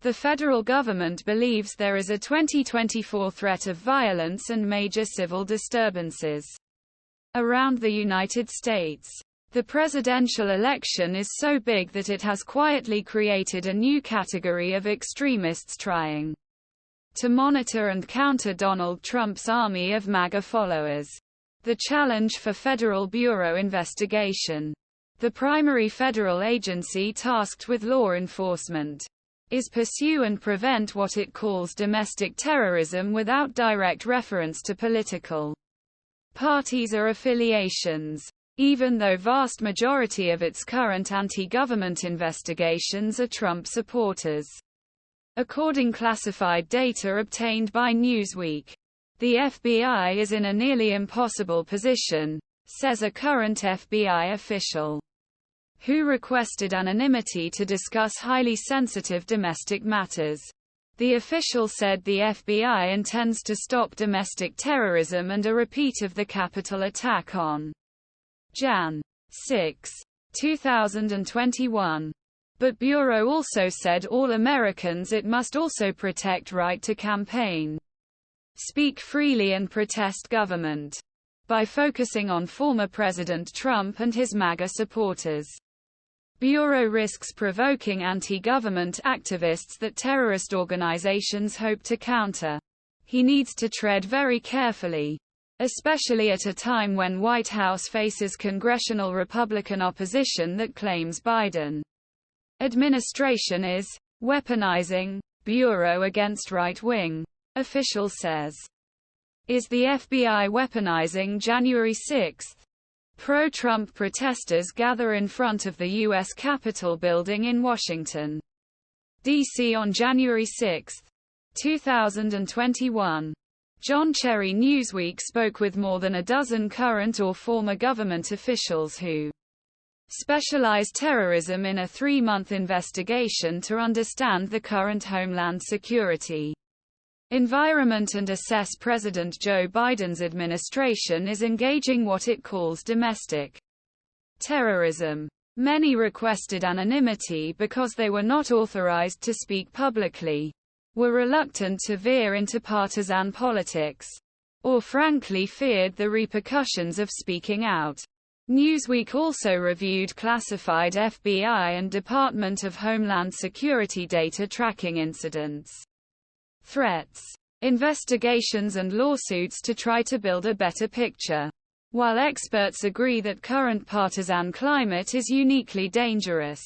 The federal government believes there is a 2024 threat of violence and major civil disturbances around the United States. The presidential election is so big that it has quietly created a new category of extremists trying to monitor and counter Donald Trump's army of MAGA followers. The challenge for Federal Bureau investigation, the primary federal agency tasked with law enforcement, is pursue and prevent what it calls domestic terrorism without direct reference to political parties or affiliations, even though vast majority of its current anti-government investigations are Trump supporters. According classified data obtained by Newsweek, the FBI is in a nearly impossible position, says a current FBI official, who requested anonymity to discuss highly sensitive domestic matters. The official said the FBI intends to stop domestic terrorism and a repeat of the Capitol attack on Jan. 6, 2021. But Bureau also said all Americans it must also protect right to campaign, speak freely and protest government, by focusing on former President Trump and his MAGA supporters. Bureau risks provoking anti-government activists that terrorist organizations hope to counter. He needs to tread very carefully, especially at a time when White House faces congressional Republican opposition that claims Biden administration is weaponizing Bureau against right-wing official says. Is the FBI weaponizing? January 6. Pro-Trump protesters gather in front of the U.S. Capitol building in Washington, D.C. on January 6, 2021. Jon Cherry Newsweek spoke with more than a dozen current or former government officials who specialize terrorism in a 3-month investigation to understand the current Homeland Security environment and assess President Joe Biden's administration is engaging what it calls domestic terrorism. Many requested anonymity because they were not authorized to speak publicly, were reluctant to veer into partisan politics, or frankly feared the repercussions of speaking out. Newsweek also reviewed classified FBI and Department of Homeland Security data tracking incidents, threats, investigations and lawsuits to try to build a better picture. While experts agree that current partisan climate is uniquely dangerous,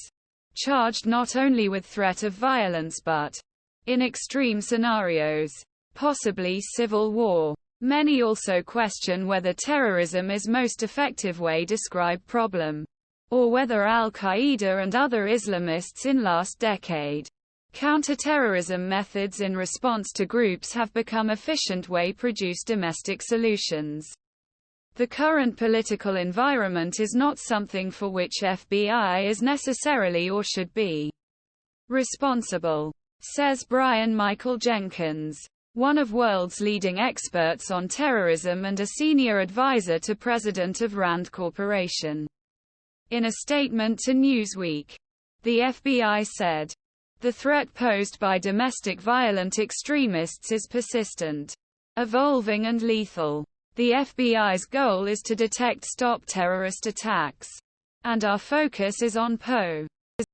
charged not only with threat of violence but, in extreme scenarios, possibly civil war, many also question whether terrorism is most effective way describe problem, or whether al-Qaeda and other Islamists in last decade counter-terrorism methods in response to groups have become efficient way produce domestic solutions. The current political environment is not something for which FBI is necessarily or should be responsible, says Brian Michael Jenkins, one of world's leading experts on terrorism and a senior advisor to President of Rand Corporation. In a statement to Newsweek, the FBI said, "The threat posed by domestic violent extremists is persistent, evolving and lethal. The FBI's goal is to detect stop terrorist attacks. And our focus is on PO.